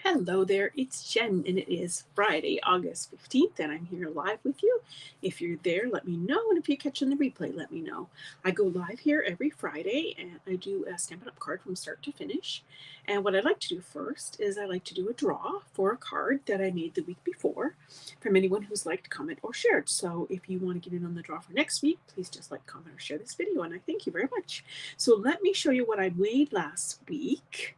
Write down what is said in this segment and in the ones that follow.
Hello there, it's Jen, and it is Friday, August 15th, and I'm here live with you. If you're there, let me know, and if you're catching the replay, let me know. I go live here every Friday, and I do a Stampin' Up! Card from start to finish. And what I like to do first is I like to do a draw for a card that I made the week before from anyone who's liked, comment, or shared. So if you want to get in on the draw for next week, please just like, comment, or share this video, and I thank you very much. So let me show you what I made last week.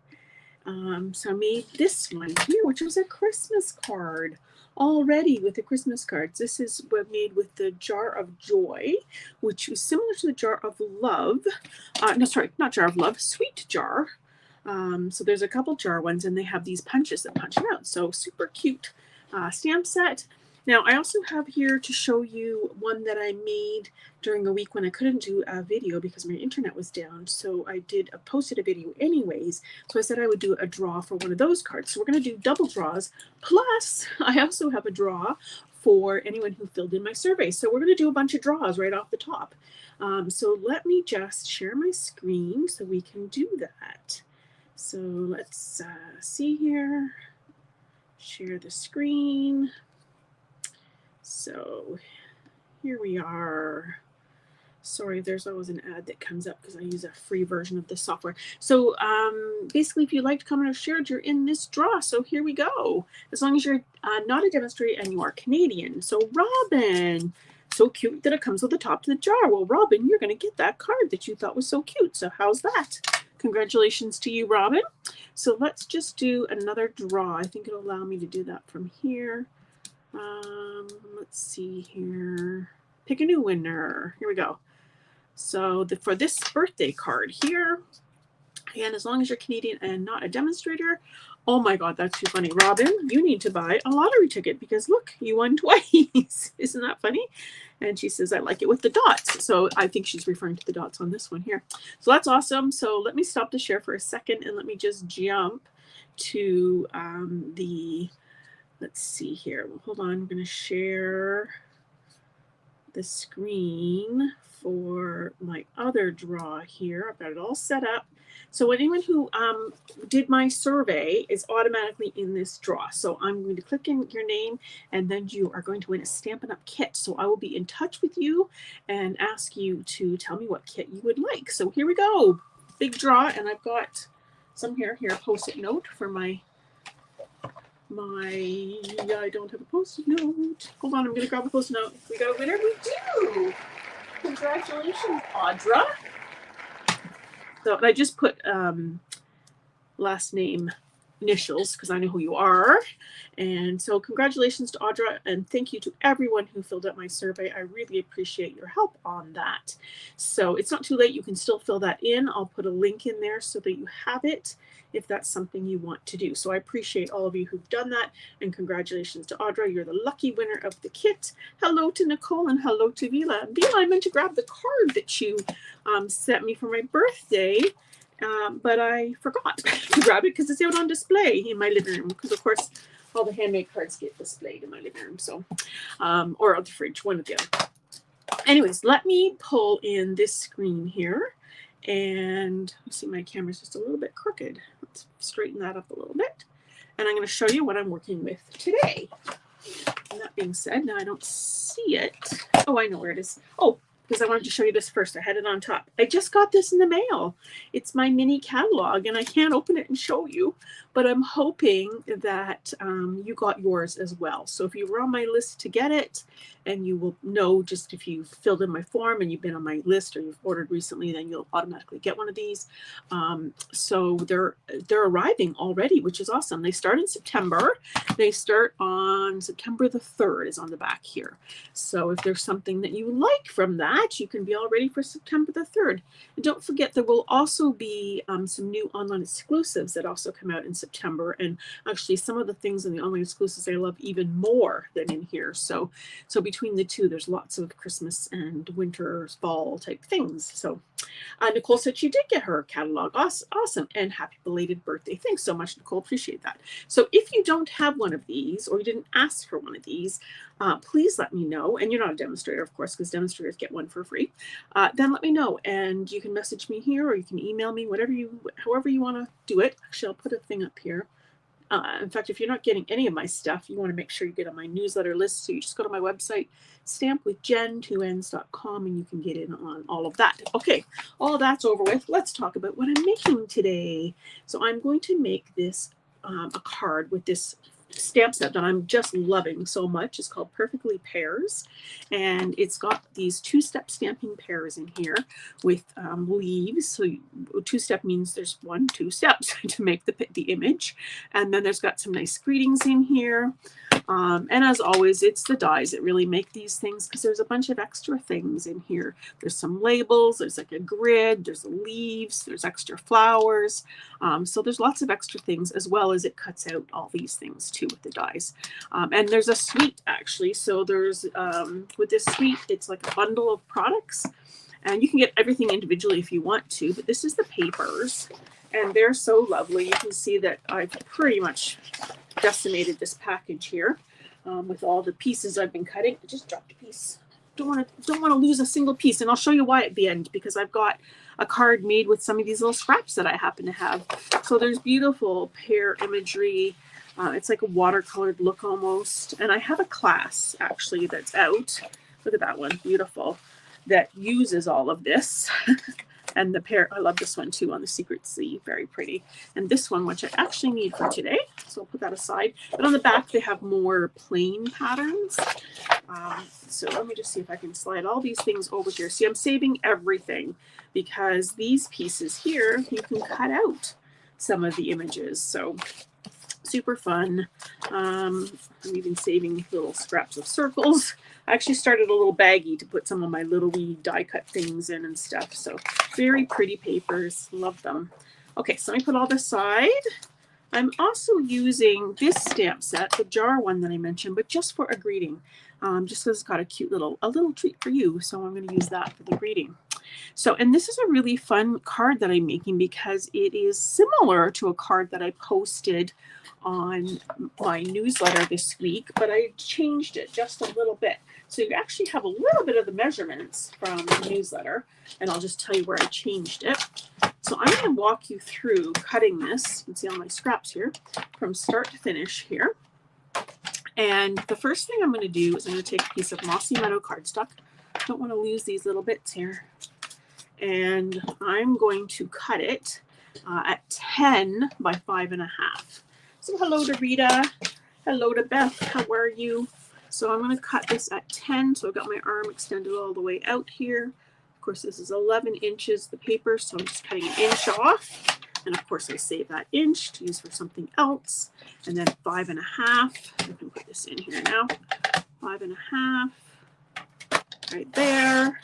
So I made this one here, which was a Christmas card already with the Christmas cards. This is what I made with the Jar of Joy, which was similar to the Jar of Love. No, sorry, not Jar of Love, Sweet Jar. So there's a couple jar ones, and they have these punches that punch them out. So super cute stamp set. Now, I also have here to show you one that I made during a week when I couldn't do a video because my internet was down. So I posted a video anyways. So I said I would do a draw for one of those cards. So we're going to do double draws. Plus, I also have a draw for anyone who filled in my survey. So we're going to do a bunch of draws right off the top. So let me just share my screen so we can do that. So let's see here. Share the screen. So here we are. Sorry, there's always an ad that comes up because I use a free version of the software. So basically, if you liked, comment, or shared, you're in this draw. So here we go. As long as you're not a demonstrator and you are Canadian. So Robin, so cute that it comes with the top to the jar. Well, Robin, you're going to get that card that you thought was so cute. So how's that? Congratulations to you, Robin. So let's just do another draw. I think it'll allow me to do that from here. Let's see here. Pick a new winner. Here we go. So for this birthday card here, and as long as you're Canadian and not a demonstrator, oh my God, that's too funny. Robin, you need to buy a lottery ticket because look, you won twice. Isn't that funny? And she says, I like it with the dots. So I think she's referring to the dots on this one here. So that's awesome. So let me stop the share for a second and let me just jump to let's see here. Well, hold on. I'm going to share the screen for my other draw here. I've got it all set up. So anyone who did my survey is automatically in this draw. So I'm going to click in your name, and then you are going to win a Stampin' Up! Kit. So I will be in touch with you and ask you to tell me what kit you would like. So here we go. Big draw, and I've got some here, a Post-it note for I don't have a Post-it note. Hold on, I'm going to grab a Post-it note. We got a winner? We do! Congratulations, Audra. So I just put last name initials because I know who you are. And so congratulations to Audra, and thank you to everyone who filled out my survey. I really appreciate your help on that. So it's not too late. You can still fill that in. I'll put a link in there so that you have it if that's something you want to do. So I appreciate all of you who've done that, and congratulations to Audra. You're the lucky winner of the kit. Hello to Nicole and hello to Vila. Vila, I meant to grab the card that you sent me for my birthday. But I forgot to grab it because it's out on display in my living room. Because, of course, all the handmade cards get displayed in my living room. So, or on the fridge, one or the other. Anyways, let me pull in this screen here. And you see my camera's just a little bit crooked. Let's straighten that up a little bit. And I'm going to show you what I'm working with today. And that being said, now I don't see it. Oh, I know where it is. Oh, because I wanted to show you this first. I had it on top. I just got this in the mail. It's my mini catalog, and I can't open it and show you, but I'm hoping that you got yours as well. So if you were on my list to get it, and you will know just if you filled in my form and you've been on my list or you've ordered recently, then you'll automatically get one of these. So they're arriving already, which is awesome. They start in September. They start on September the 3rd is on the back here. So if there's something that you like from that, you can be all ready for September the 3rd. And don't forget, there will also be some new online exclusives that also come out in September. And actually, some of the things in the online exclusives I love even more than in here. So between the two, there's lots of Christmas and winter, fall type things. So Nicole said she did get her catalog. Awesome. And happy belated birthday. Thanks so much, Nicole. Appreciate that. So if you don't have one of these, or you didn't ask for one of these, please let me know. And you're not a demonstrator, of course, because demonstrators get one for free. Then let me know. And you can message me here, or you can email me, however you want to do it. Actually, I'll put a thing up here. In fact, if you're not getting any of my stuff, you want to make sure you get on my newsletter list. So you just go to my website, stampwithjen2ns.com, and you can get in on all of that. Okay, all that's over with. Let's talk about what I'm making today. So I'm going to make this a card with this stamp set that I'm just loving so much. It's called Perfectly Pears, and it's got these two-step stamping pears in here with leaves. So two-step means there's 2 steps to make the image, and then there's got some nice greetings in here. And as always, it's the dies that really make these things, because there's a bunch of extra things in here. There's some labels, there's like a grid, there's leaves, there's extra flowers. So there's lots of extra things, as well as it cuts out all these things too with the dies. And there's a suite actually. So there's, with this suite, it's like a bundle of products, and you can get everything individually if you want to, but this is the papers, and they're so lovely. You can see that I've pretty much decimated this package here with all the pieces I've been cutting. I just dropped a piece. Don't want to lose a single piece, and I'll show you why at the end, because I've got a card made with some of these little scraps that I happen to have. So there's beautiful pear imagery. It's like a watercolored look almost, and I have a class actually that's out. Look at that one, beautiful, that uses all of this. And the pear, I love this one too on the secret sleeve, very pretty. And this one, which I actually need for today, so I'll put that aside. But on the back, they have more plain patterns. So let me just see if I can slide all these things over here. See, I'm saving everything, because these pieces here, you can cut out some of the images. So super fun. I'm even saving little scraps of circles. I actually started a little baggie to put some of my little wee die cut things in and stuff. So very pretty papers, love them. Okay, so let me put all this aside. I'm also using this stamp set, the jar one that I mentioned, but just for a greeting. Just because it's got a little treat for you. So I'm going to use that for the greeting. So, and this is a really fun card that I'm making, because it is similar to a card that I posted on my newsletter this week, but I changed it just a little bit. So you actually have a little bit of the measurements from the newsletter, and I'll just tell you where I changed it. So I'm going to walk you through cutting this. You can see all my scraps here from start to finish here. And the first thing I'm going to do is I'm going to take a piece of Mossy Meadow cardstock. Don't want to lose these little bits here. And I'm going to cut it at 10 by 5.5. So hello to Rita. Hello to Beth. How are you? So I'm going to cut this at 10. So I've got my arm extended all the way out here. Of course, this is 11 inches, the paper. So I'm just cutting an inch off. And of course, I save that inch to use for something else. And then 5.5. I can put this in here now. 5.5 right there.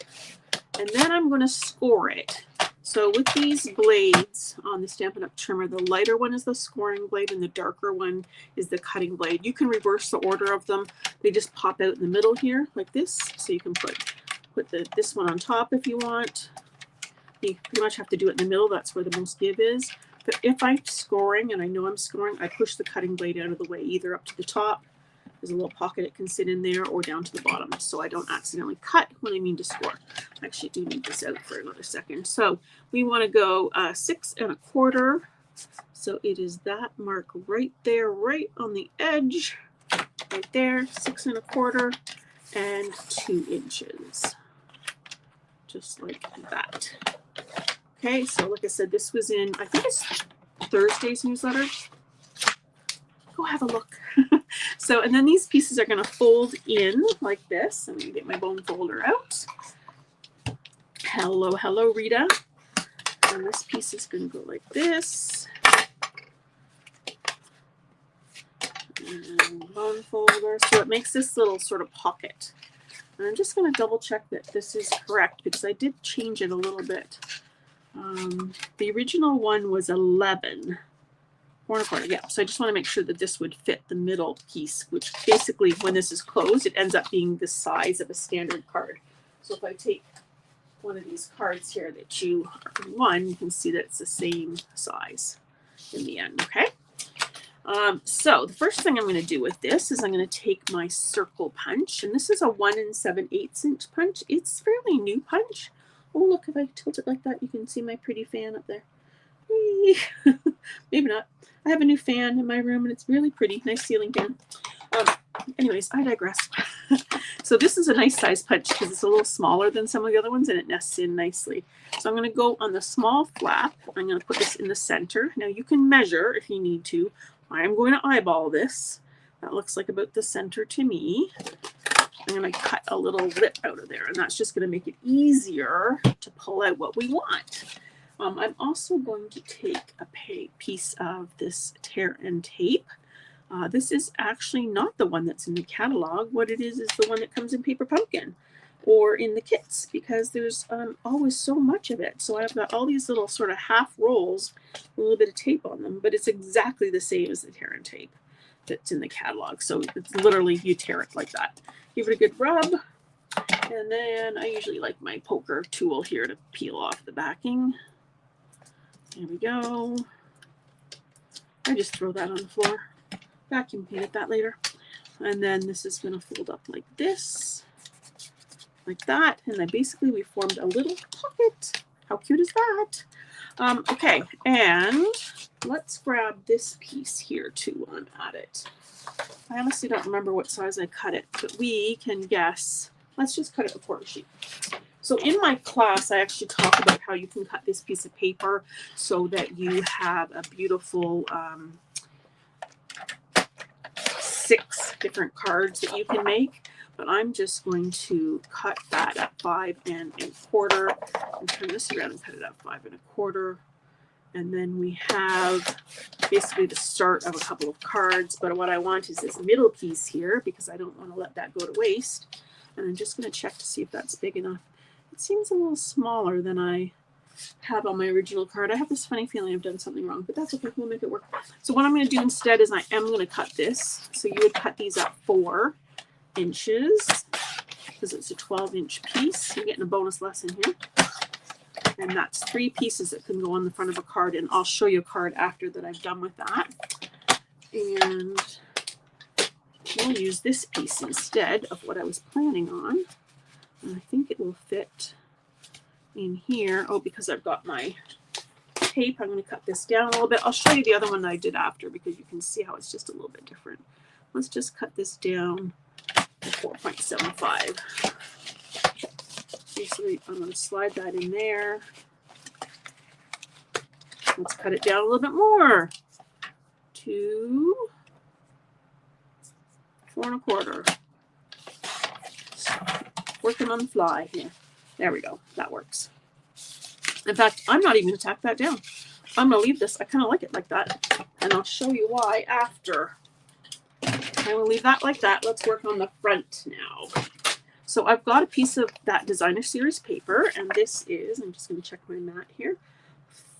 And then I'm going to score it. So with these blades on the Stampin' Up! Trimmer, the lighter one is the scoring blade and the darker one is the cutting blade. You can reverse the order of them. They just pop out in the middle here like this. So you can put this one on top if you want. You pretty much have to do it in the middle. That's where the most give is. But if I'm scoring, and I know I'm scoring, I push the cutting blade out of the way, either up to the top. There's a little pocket it can sit in there, or down to the bottom, so I don't accidentally cut when I mean to score. I actually do need this out for another second. So we want to go 6 1/4. So it is that mark right there, right on the edge, right there, 6 1/4 and 2 inches, just like that. Okay, so like I said, this was in, I think it's Thursday's newsletter. Go have a look. So, and then these pieces are going to fold in like this. I'm going to get my bone folder out. Hello, hello, Rita. And this piece is going to go like this. And bone folder. So it makes this little sort of pocket. And I'm just going to double check that this is correct, because I did change it a little bit. The original one was 11. 4 1/4, yeah. So I just want to make sure that this would fit the middle piece, which basically, when this is closed, it ends up being the size of a standard card. So if I take one of these cards here that you won, you can see that it's the same size in the end, okay? So the first thing I'm going to do with this is I'm going to take my circle punch, and this is a 1 7/8 inch punch. It's fairly new punch. Oh, look, if I tilt it like that, you can see my pretty fan up there. Whee! Maybe not. I have a new fan in my room and it's really pretty. Nice ceiling fan. Anyways, I digress. So this is a nice size punch because it's a little smaller than some of the other ones and it nests in nicely. So I'm going to go on the small flap. I'm going to put this in the center. Now you can measure if you need to. I'm going to eyeball this. That looks like about the center to me. I'm going to cut a little lip out of there, and that's just going to make it easier to pull out what we want. I'm also going to take a piece of this tear and tape. This is actually not the one that's in the catalog. What it is the one that comes in Paper Pumpkin or in the kits, because there's always so much of it. So I've got all these little sort of half rolls, a little bit of tape on them, but it's exactly the same as the tear and tape that's in the catalog. So it's literally, you tear it like that. Give it a good rub. And then I usually like my poker tool here to peel off the backing. There we go. I just throw that on the floor. Vacuum clean that later. And then this is going to fold up like this. Like that. And then basically we formed a little pocket. How cute is that? Okay, and let's grab this piece here too while I'm at it. I honestly don't remember what size I cut it, but we can guess. Let's just cut it a quarter sheet. So in my class, I actually talk about how you can cut this piece of paper so that you have a beautiful 6 different cards that you can make. But I'm just going to cut that at 5 1/4 and turn this around and cut it at 5 1/4. And then we have basically the start of a couple of cards. But what I want is this middle piece here because I don't want to let that go to waste. And I'm just going to check to see if that's big enough. It seems a little smaller than I have on my original card. I have this funny feeling I've done something wrong, but that's okay. We'll make it work. So what I'm going to do instead is I am going to cut this. So you would cut these at 4 inches because it's a 12-inch piece. You're getting a bonus lesson here. And that's 3 pieces that can go on the front of a card. And I'll show you a card after that I've done with that. And we'll use this piece instead of what I was planning on. And I think it will fit in here. Oh, because I've got my tape, I'm going to cut this down a little bit. I'll show you the other one that I did after because you can see how it's just a little bit different. Let's just cut this down to 4.75. Basically, I'm going to slide that in there. Let's cut it down a little bit more to 4 1/4. Working on the fly here. There we go. That works. In fact, I'm not even going to tack that down. I'm going to leave this. I kind of like it like that. And I'll show you why after. I will leave that like that. Let's work on the front now. So I've got a piece of that designer series paper. And this is, I'm just going to check my mat here,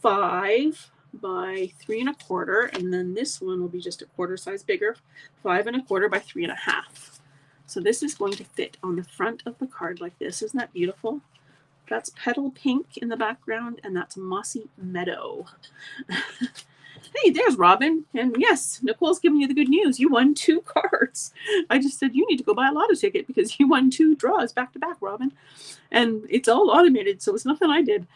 5 by 3 1/4. And then this one will be just a quarter size bigger, 5 1/4 by 3 1/2. So this is going to fit on the front of the card like this. Isn't that beautiful? That's petal pink in the background, and that's mossy meadow. Hey, there's Robin. And yes, Nicole's giving you the good news. You won 2 cards. I just said you need to go buy a lotto ticket because you won 2 draws back to back, Robin. And it's all automated, so it's nothing I did.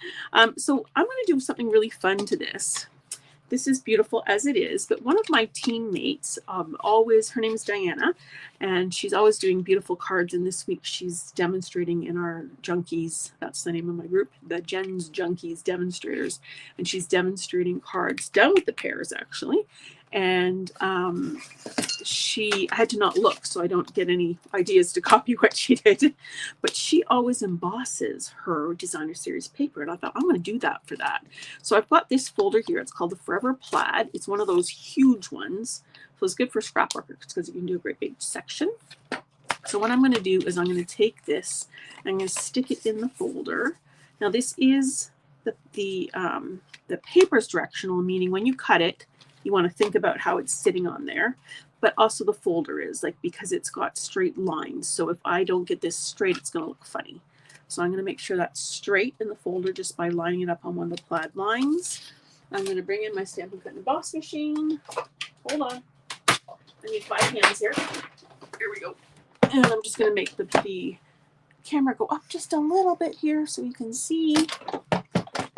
So I'm going to do something really fun to this. This is beautiful as it is, but one of my teammates, her name is Diana, and she's always doing beautiful cards. And this week she's demonstrating in our Junkies, that's the name of my group, the Jen's Junkies Demonstrators. And she's demonstrating cards done with the pears, actually. And I had to not look so I don't get any ideas to copy what she did. But she always embosses her designer series paper. And I thought, I'm going to do that for that. So I've got this folder here. It's called the Forever Plaid. It's one of those huge ones. So it's good for scrapworkers because you can do a great big section. So what I'm going to do is I'm going to take this and I'm going to stick it in the folder. Now this is the paper's directional, meaning when you cut it, you want to think about how it's sitting on there, but also the folder is like, because it's got straight lines. So if I don't get this straight, it's going to look funny. So I'm going to make sure that's straight in the folder just by lining it up on one of the plaid lines. I'm going to bring in my Stampin' Cut and Emboss machine. Hold on. I need 5 hands here. Here we go. And I'm just going to make the camera go up just a little bit here so you can see.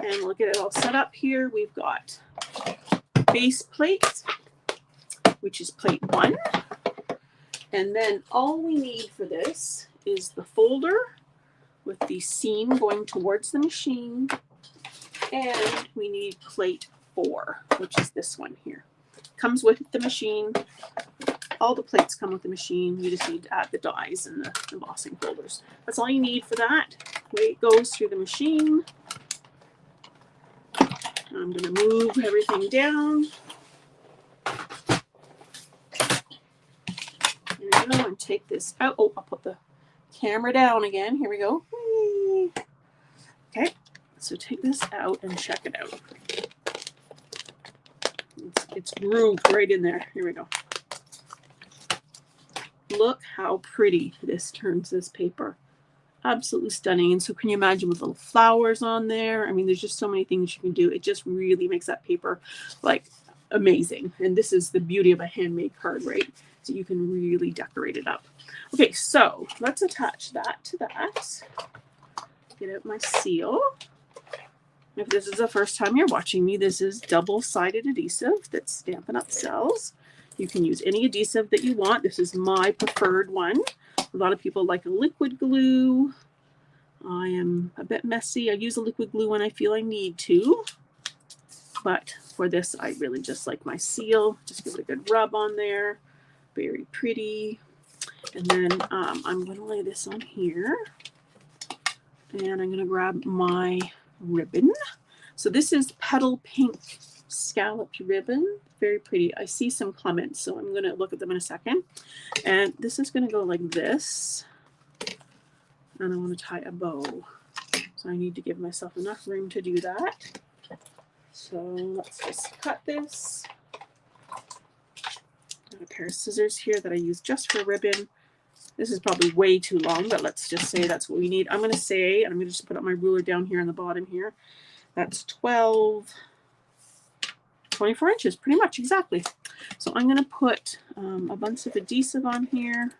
And we'll get it all set up here. We've got base plate, which is plate 1. And then all we need for this is the folder with the seam going towards the machine. And we need plate 4, which is this one here. Comes with the machine. All the plates come with the machine. You just need to add the dies and the embossing folders. That's all you need for that. It goes through the machine. I'm going to move everything down. There we go, and take this out. Oh, I'll put the camera down again. Here we go. Whee! Okay, so take this out and check it out. It's grooved right in there. Here we go. Look how pretty this turns this paper. Absolutely stunning. And so can you imagine with little flowers on there? I mean, there's just so many things you can do. It just really makes that paper like amazing. And this is the beauty of a handmade card, right? So you can really decorate it up. Okay, so let's attach that to that. Get out my seal. If this is the first time you're watching me, this is double-sided adhesive that Stampin' Up sells. You can use any adhesive that you want. This is my preferred one. A lot of people like a liquid glue. I am a bit messy. I use a liquid glue when I feel I need to. But for this, I really just like my seal. Just give it a good rub on there. Very pretty. And then I'm going to lay this on here. And I'm going to grab my ribbon. So this is petal pink scalloped ribbon. Very pretty. I see some comments, so I'm going to look at them in a second. And this is going to go like this. And I want to tie a bow. So I need to give myself enough room to do that. So let's just cut this. Got a pair of scissors here that I use just for ribbon. This is probably way too long, but let's just say that's what we need. I'm going to say, and I'm going to just put up my ruler down here on the bottom here. That's 24 inches, pretty much exactly. So I'm going to put a bunch of adhesive on here.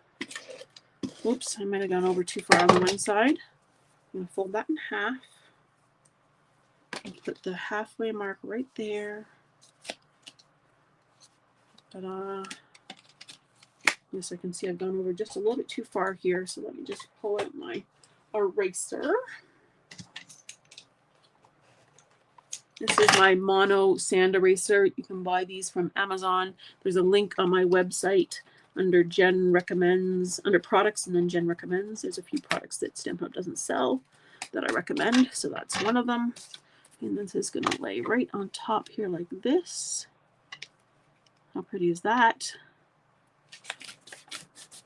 Oops, I might have gone over too far on the one side. I'm going to fold that in half. And put the halfway mark right there. Ta-da. Yes, I can see I've gone over just a little bit too far here, so let me just pull out my eraser. This is my mono sand eraser. You can buy these from Amazon. There's a link on my website under Jen Recommends, under products, and then Jen Recommends. There's a few products that Stampin' Up doesn't sell that I recommend, so that's one of them. And this is going to lay right on top here like this. How pretty is that?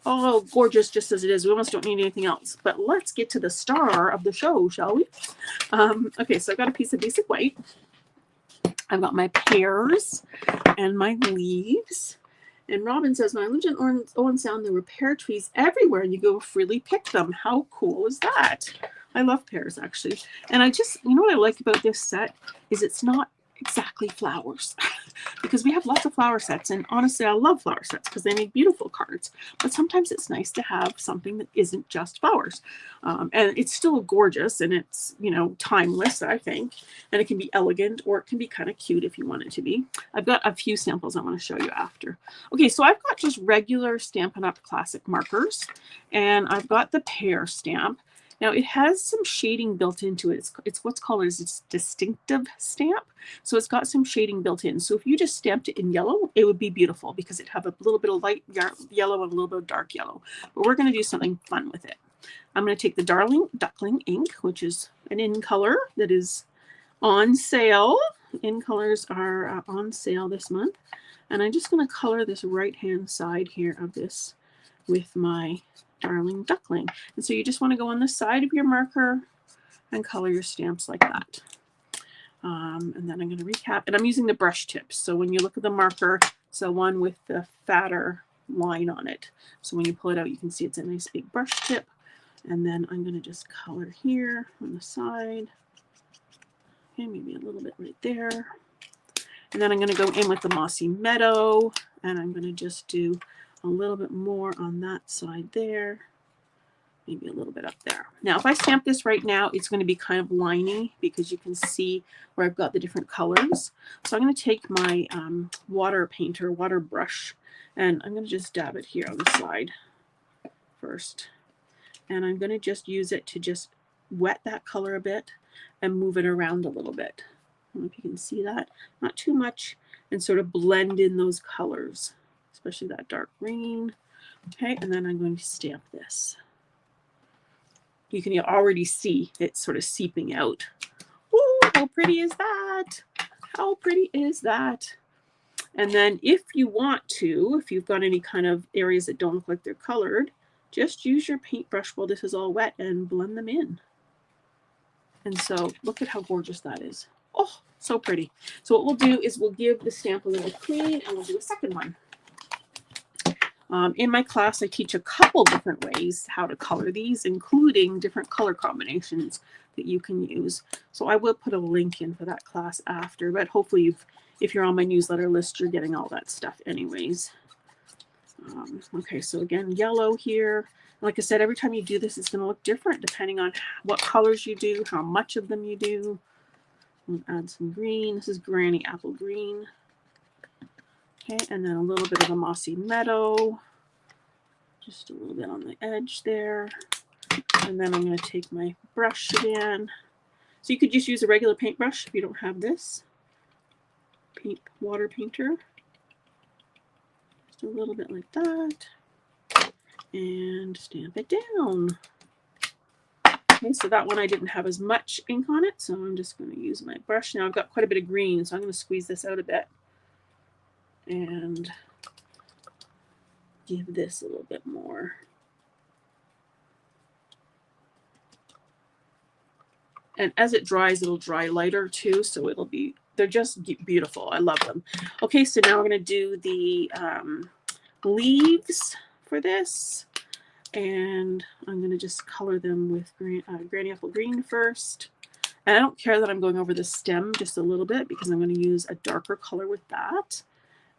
Oh, gorgeous, just as it is. We almost don't need anything else. But let's get to the star of the show, shall we? Okay, so I've got a piece of basic white. I've got my pears and my leaves. And Robin says, when I lived in Owen Sound, there were pear trees everywhere, and you go freely pick them. How cool is that? I love pears, actually. And I just, you know what I like about this set is it's not exactly flowers because we have lots of flower sets, and honestly I love flower sets because they make beautiful cards, but sometimes it's nice to have something that isn't just flowers, and it's still gorgeous, and it's, you know, timeless, I think, and it can be elegant, or it can be kind of cute if you want it to be. I've got a few samples I want to show you after. Okay, so I've got just regular Stampin' Up! Classic markers, and I've got the pear stamp. Now it has some shading built into it. It's what's called a distinctive stamp. So it's got some shading built in. So if you just stamped it in yellow, it would be beautiful because it'd have a little bit of light yellow and a little bit of dark yellow. But we're going to do something fun with it. I'm going to take the Darling Duckling ink, which is an in color that is on sale. In colors are on sale this month. And I'm just going to color this right-hand side here of this with my Darling Duckling. And so you just want to go on the side of your marker and color your stamps like that. And then I'm going to recap, and I'm using the brush tips. So when you look at the marker, it's the one with the fatter line on it. So when you pull it out, you can see it's a nice big brush tip. And then I'm going to just color here on the side. Okay, maybe a little bit right there. And then I'm going to go in with the Mossy Meadow, and I'm going to just do a little bit more on that side there. maybe a little bit up there. Now, if I stamp this right now, it's going to be kind of liney because you can see where I've got the different colors. So I'm going to take my water brush, and I'm going to just dab it here on the side first. And I'm going to just use it to just wet that color a bit and move it around a little bit. I don't know if you can see that. Not too much, and sort of blend in those colors, especially that dark green. Okay, and then I'm going to stamp this. You can already see it sort of seeping out. Ooh, how pretty is that? How pretty is that? And then if you want to, if you've got any kind of areas that don't look like they're colored, just use your paintbrush while this is all wet and blend them in. And so look at how gorgeous that is. Oh, so pretty. So what we'll do is we'll give the stamp a little clean and we'll do a second one. In my class, I teach a couple different ways how to color these, including different color combinations that you can use. So I will put a link in for that class after, but hopefully if you're on my newsletter list, you're getting all that stuff anyways. Okay, so again, yellow here. Like I said, every time you do this, it's going to look different depending on what colors you do, how much of them you do. We'll add some green. This is Granny Apple Green. Okay, and then a little bit of a mossy meadow, just a little bit on the edge there. And then I'm going to take my brush again. So you could just use a regular paintbrush if you don't have this water painter. Just a little bit like that. And stamp it down. Okay, so that one I didn't have as much ink on it, so I'm just going to use my brush. Now I've got quite a bit of green, so I'm going to squeeze this out a bit and give this a little bit more. And as it dries, it'll dry lighter too, so it'll be, they're just beautiful. I love them. Okay, so now we're going to do the leaves for this. And I'm going to just color them with Granny Apple Green first. And I don't care that I'm going over the stem just a little bit because I'm going to use a darker color with that.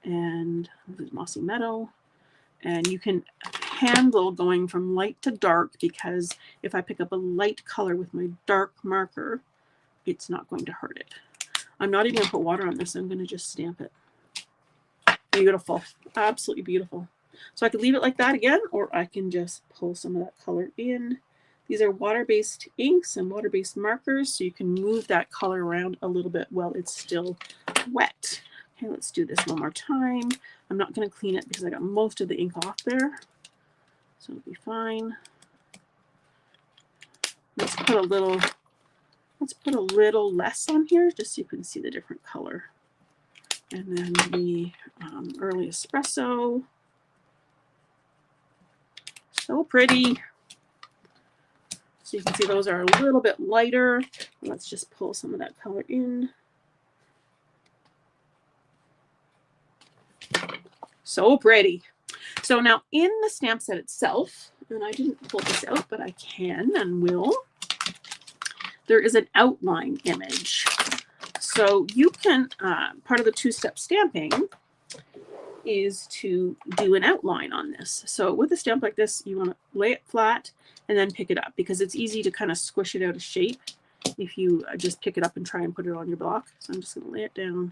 And this is Mossy Meadow. And you can handle going from light to dark because if I pick up a light color with my dark marker, it's not going to hurt it. I'm not even going to put water on this. I'm going to just stamp it. Beautiful. Absolutely beautiful. So I could leave it like that again, or I can just pull some of that color in. These are water-based inks and water-based markers, so you can move that color around a little bit while it's still wet. Okay, let's do this one more time. I'm not going to clean it because I got most of the ink off there, so it'll be fine. Let's put a little less on here just so you can see the different color. And then the early espresso. So pretty. So you can see those are a little bit lighter. Let's just pull some of that color in. So pretty. So now in the stamp set itself, and I didn't pull this out, but I can and will, there is an outline image. So you can, part of the two-step stamping is to do an outline on this. So with a stamp like this, you want to lay it flat and then pick it up because it's easy to kind of squish it out of shape if you just pick it up and try and put it on your block. So I'm just going to lay it down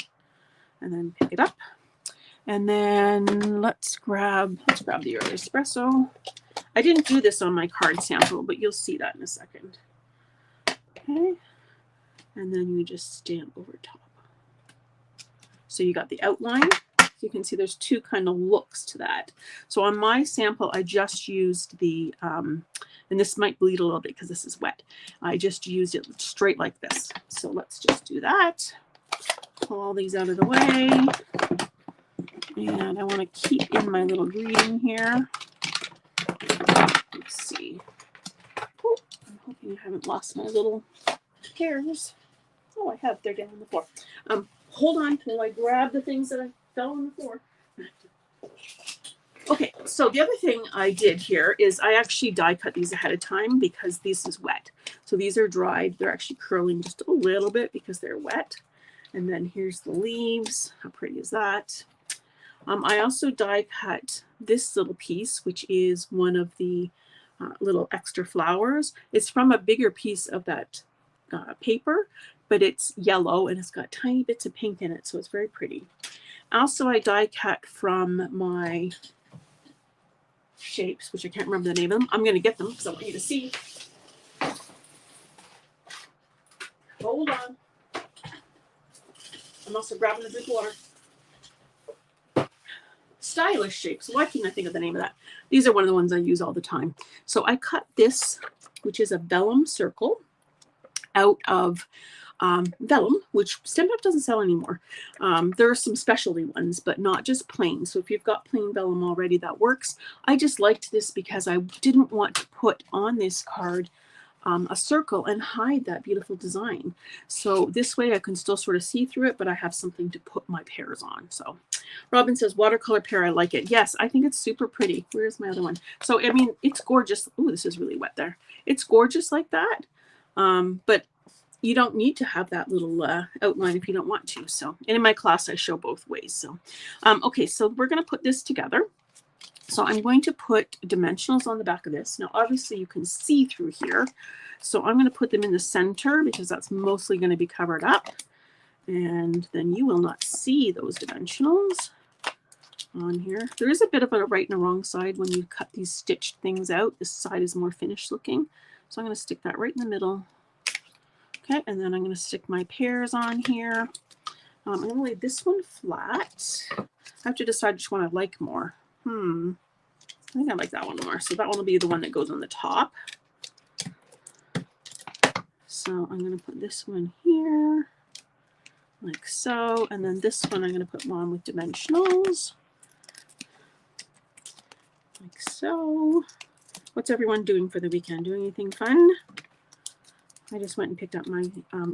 and then pick it up. And then let's grab the early espresso. I didn't do this on my card sample, but you'll see that in a second. Okay. And then you just stamp over top. So you got the outline. You can see there's two kind of looks to that. So on my sample, I just used the, and this might bleed a little bit because this is wet. I just used it straight like this. So let's just do that. Pull all these out of the way. And I want to keep in my little greeting here. Let's see. Oh, I'm hoping I haven't lost my little pears. Oh, I have. They're down on the floor. Hold on till I grab the things that I fell on the floor. Okay, so the other thing I did here is I actually die cut these ahead of time because this is wet. So these are dried. They're actually curling just a little bit because they're wet. And then here's the leaves. How pretty is that? I also die cut this little piece, which is one of the little extra flowers. It's from a bigger piece of that paper, but it's yellow and it's got tiny bits of pink in it, so it's very pretty. Also, I die cut from my shapes, which I can't remember the name of them. I'm going to get them because I want you to see. Hold on. I'm also grabbing a drink of water. Stylish shapes. Why can't I think of the name of that? These are one of the ones I use all the time. So I cut this, which is a vellum circle, out of Vellum, which Stampin' Up doesn't sell anymore. There are some specialty ones, but not just plain. So if you've got plain vellum already, that works. I just liked this because I didn't want to put on this card a circle and hide that beautiful design. So this way I can still sort of see through it, but I have something to put my pears on. So Robin says, watercolor pear, I like it. Yes, I think it's super pretty. Where's my other one? So, I mean, it's gorgeous. Oh, this is really wet there. It's gorgeous like that. But you don't need to have that little outline if you don't want to. So, and in my class, I show both ways. So, okay, so we're going to put this together. So I'm going to put dimensionals on the back of this. Now, obviously, you can see through here. So I'm going to put them in the center because that's mostly going to be covered up. And then you will not see those dimensionals on here. There is a bit of a right and a wrong side when you cut these stitched things out. This side is more finished looking. So I'm going to stick that right in the middle. Okay, and then I'm going to stick my pears on here. I'm going to lay this one flat. I have to decide which one I like more. I think I like that one more. So that one will be the one that goes on the top. So I'm going to put this one here, like so. And then this one I'm going to put on with dimensionals, like so. What's everyone doing for the weekend? Doing anything fun? I just went and picked up my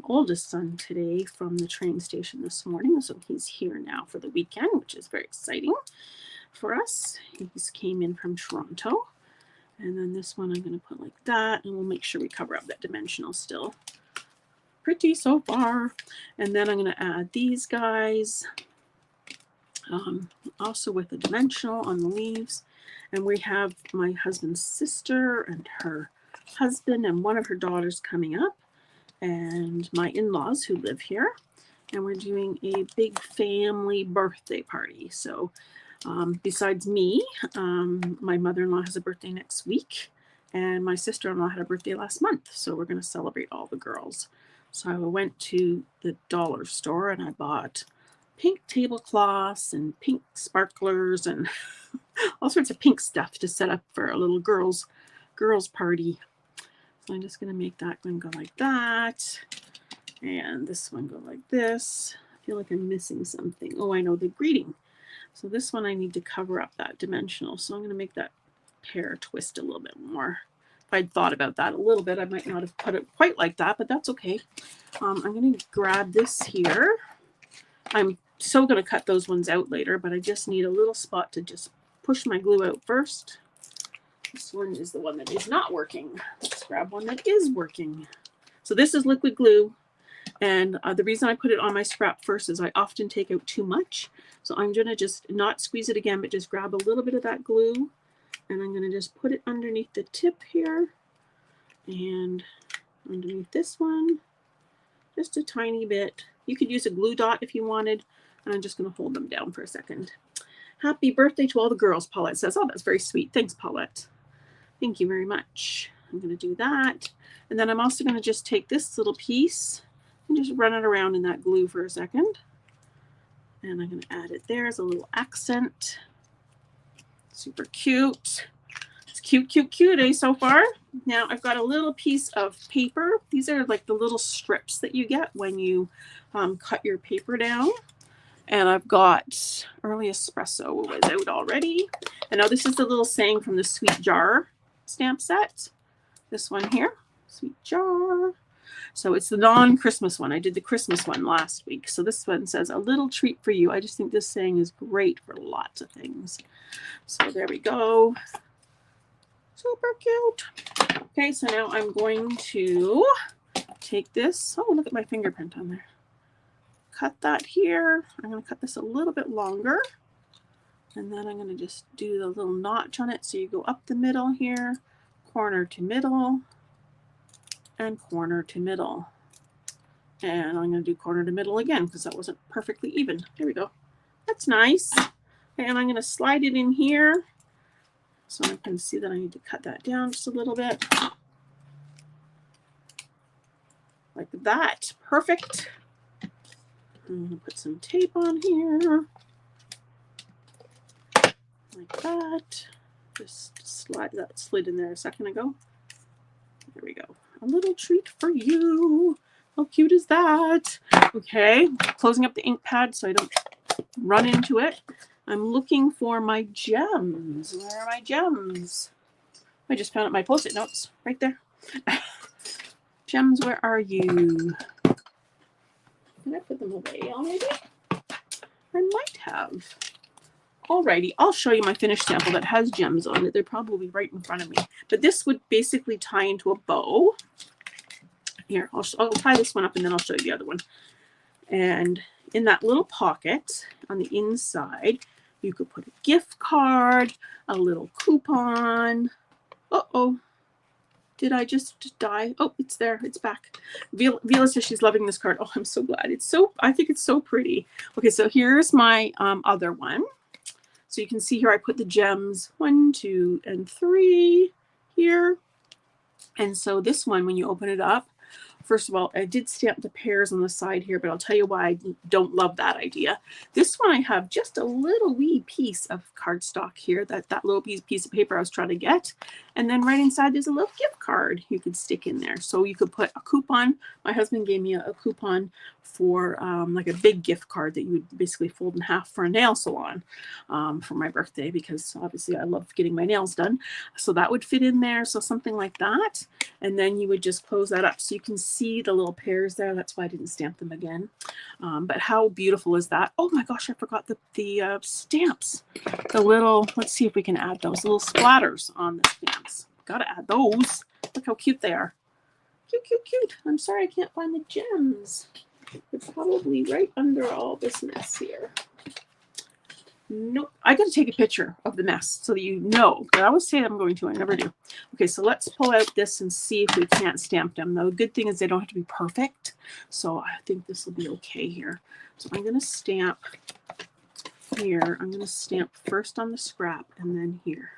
oldest son today from the train station this morning. So he's here now for the weekend, which is very exciting for us. He just came in from Toronto. And then this one I'm going to put like that, and we'll make sure we cover up that dimensional still. Pretty so far. And then I'm going to add these guys, also with a dimensional on the leaves. And we have my husband's sister and her husband and one of her daughters coming up, and my in-laws who live here. And we're doing a big family birthday party. So besides me, my mother-in-law has a birthday next week, and my sister-in-law had a birthday last month. So we're going to celebrate all the girls. So I went to the dollar store and I bought pink tablecloths and pink sparklers and all sorts of pink stuff to set up for a little girls party. So I'm just going to make that one go like that, and this one go like this. I feel like I'm missing something. Oh, I know, the greeting. So this one I need to cover up that dimensional. So I'm going to make that pear twist a little bit more. If I'd thought about that a little bit, I might not have put it quite like that, but that's okay. I'm going to grab this here. I'm so going to cut those ones out later, but I just need a little spot to just push my glue out first. This one is the one that is not working. Let's grab one that is working. So this is liquid glue. And the reason I put it on my scrap first is I often take out too much. So I'm going to just not squeeze it again, but just grab a little bit of that glue. And I'm going to just put it underneath the tip here. And underneath this one. Just a tiny bit. You could use a glue dot if you wanted. And I'm just going to hold them down for a second. Happy birthday to all the girls, Paulette says. Oh, that's very sweet. Thanks, Paulette. Thank you very much. I'm going to do that. And then I'm also going to just take this little piece and just run it around in that glue for a second. And I'm going to add it there as a little accent. Super cute. It's cute, cute, cute, eh, so far? Now I've got a little piece of paper. These are like the little strips that you get when you cut your paper down. And I've got Early Espresso was out already. And now this is the little saying from the Sweet Jar stamp set. This one here, Sweet Jar. So it's the non-Christmas one. I did the Christmas one last week. So this one says, a little treat for you. I just think this saying is great for lots of things. So there we go. Super cute. Okay, so now I'm going to take this. Oh, look at my fingerprint on there. Cut that here. I'm going to cut this a little bit longer. And then I'm going to just do the little notch on it. So you go up the middle here, corner to middle, and corner to middle. And I'm going to do corner to middle again because that wasn't perfectly even. There we go. That's nice. And I'm going to slide it in here. So I can see that I need to cut that down just a little bit. Like that. Perfect. I'm going to put some tape on here. Like that. Just slide that slid in there a second ago. There we go. A little treat for you. How cute is that? Okay, closing up the ink pad so I don't run into it. I'm looking for my gems. Where are my gems? I just found my Post-it notes right there. Gems, where are you? Did I put them away already? I might have. Alrighty, I'll show you my finished sample that has gems on it. They're probably right in front of me. But this would basically tie into a bow. Here, I'll tie this one up and then I'll show you the other one. And in that little pocket on the inside, you could put a gift card, a little coupon. Uh-oh. Did I just die? Oh, it's there. It's back. Vila says she's loving this card. Oh, I'm so glad. I think it's so pretty. Okay, so here's my other one. So you can see here I put the gems 1, 2, and 3 here. And so this one, when you open it up, first of all, I did stamp the pears on the side here, but I'll tell you why I don't love that idea. This one I have just a little wee piece of cardstock here, that little piece of paper I was trying to get. And then right inside there's a little gift card you could stick in there. So you could put a coupon. My husband gave me a coupon for like a big gift card that you would basically fold in half for a nail salon for my birthday, because obviously I love getting my nails done. So that would fit in there. So something like that. And then you would just close that up. So you can see the little pears there. That's why I didn't stamp them again. But how beautiful is that? Oh my gosh, I forgot the stamps. The little, let's see if we can add those little splatters on the stamps. Gotta add those. Look how cute they are. Cute, cute, cute. I'm sorry I can't find the gems. They're probably right under all this mess here. Nope. I got to take a picture of the mess so that you know. I always say I'm going to. I never do. Okay, so let's pull out this and see if we can't stamp them. The good thing is they don't have to be perfect. So I think this will be okay here. So I'm going to stamp here. I'm going to stamp first on the scrap and then here.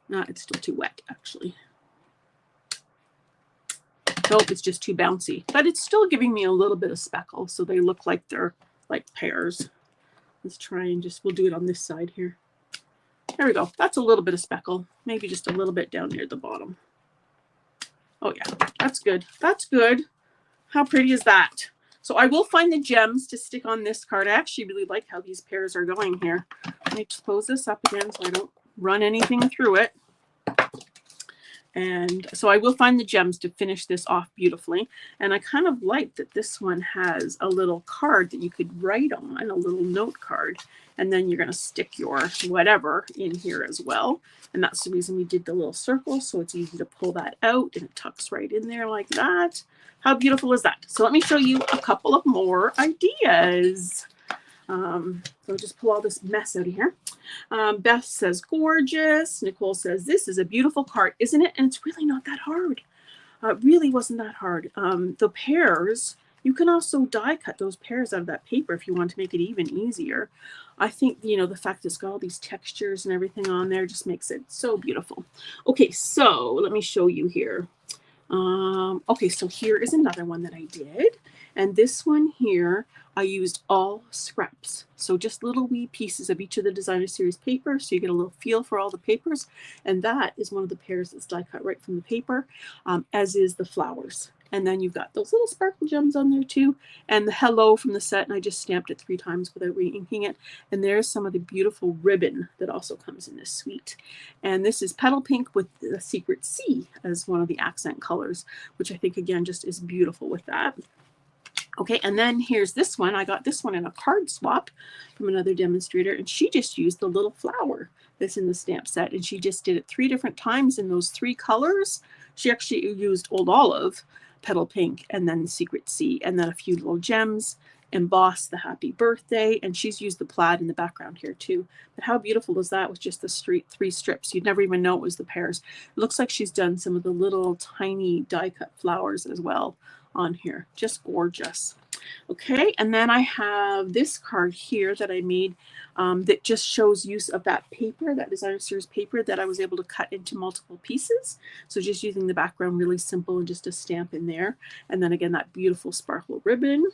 No, it's still too wet, actually. Nope, it's just too bouncy. But it's still giving me a little bit of speckle, so they look like they're like pears. Let's try and we'll do it on this side here. There we go. That's a little bit of speckle. Maybe just a little bit down near the bottom. Oh yeah, that's good. That's good. How pretty is that? So I will find the gems to stick on this card. I actually really like how these pears are going here. Let me just close this up again so I don't run anything through it. And so I will find the gems to finish this off beautifully. And I kind of like that this one has a little card that you could write on, a little note card. And then you're going to stick your whatever in here as well. And that's the reason we did the little circle. So it's easy to pull that out and it tucks right in there like that. How beautiful is that? So let me show you a couple of more ideas. So just pull all this mess out of here. Beth says, gorgeous. Nicole says, this is a beautiful card, isn't it? And it's really not that hard. It really wasn't that hard. The pears, you can also die cut those pears out of that paper if you want to make it even easier. I think, you know, the fact that it's got all these textures and everything on there just makes it so beautiful. Okay, so let me show you here. Okay, so here is another one that I did. And this one here, I used all scraps. So just little wee pieces of each of the Designer Series paper. So you get a little feel for all the papers. And that is one of the pears that's die cut right from the paper, as is the flowers. And then you've got those little sparkle gems on there too. And the hello from the set. And I just stamped it 3 times without re-inking it. And there's some of the beautiful ribbon that also comes in this suite. And this is Petal Pink with the Secret C as one of the accent colors, which I think again just is beautiful with that. Okay, and then here's this one. I got this one in a card swap from another demonstrator, and she just used the little flower that's in the stamp set, and she just did it 3 different times in those 3 colors. She actually used Old Olive, Petal Pink, and then Secret C, and then a few little gems, emboss the happy birthday, and she's used the plaid in the background here too. But how beautiful is that with just the three strips? You'd never even know it was the pears. It looks like she's done some of the little tiny die cut flowers as well on here. Just gorgeous. Okay, and then I have this card here that I made that just shows use of that paper, that designer series paper that I was able to cut into multiple pieces. So just using the background really simple and just a stamp in there. And then again, that beautiful sparkle ribbon.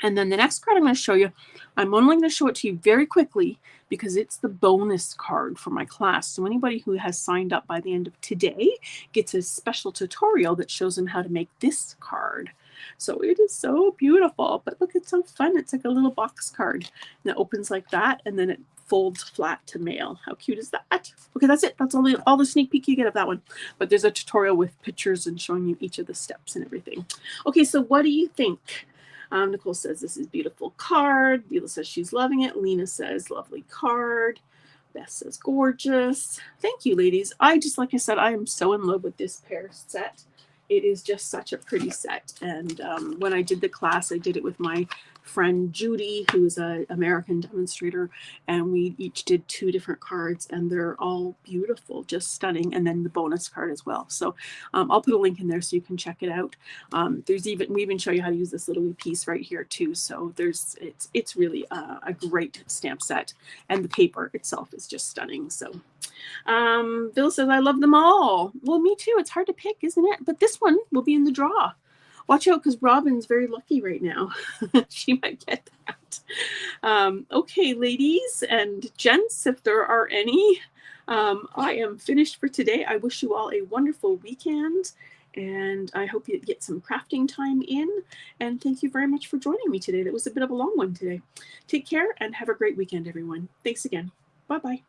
And then the next card I'm going to show you, I'm only going to show it to you very quickly because it's the bonus card for my class. So anybody who has signed up by the end of today gets a special tutorial that shows them how to make this card. So it is so beautiful, but look, it's so fun. It's like a little box card and it opens like that and then it folds flat to mail. How cute is that? Okay, that's it. That's all the sneak peek you get of that one. But there's a tutorial with pictures and showing you each of the steps and everything. Okay, so what do you think? Nicole says this is beautiful card. Beulah says she's loving it. Lena says lovely card. Beth says gorgeous. Thank you, ladies. Like I said, I am so in love with this pear set. It is just such a pretty set. And when I did the class, I did it with my friend Judy, who is an American demonstrator, and we each did 2 different cards, and they're all beautiful, just stunning, and then the bonus card as well. So I'll put a link in there so you can check it out. We even show you how to use this little wee piece right here too. So it's really a great stamp set, and the paper itself is just stunning. So Bill says, I love them all. Well, me too. It's hard to pick, isn't it? But this one will be in the draw. Watch out, because Robin's very lucky right now. She might get that. Okay, ladies and gents, if there are any, I am finished for today. I wish you all a wonderful weekend, and I hope you get some crafting time in. And thank you very much for joining me today. That was a bit of a long one today. Take care and have a great weekend, everyone. Thanks again. Bye-bye.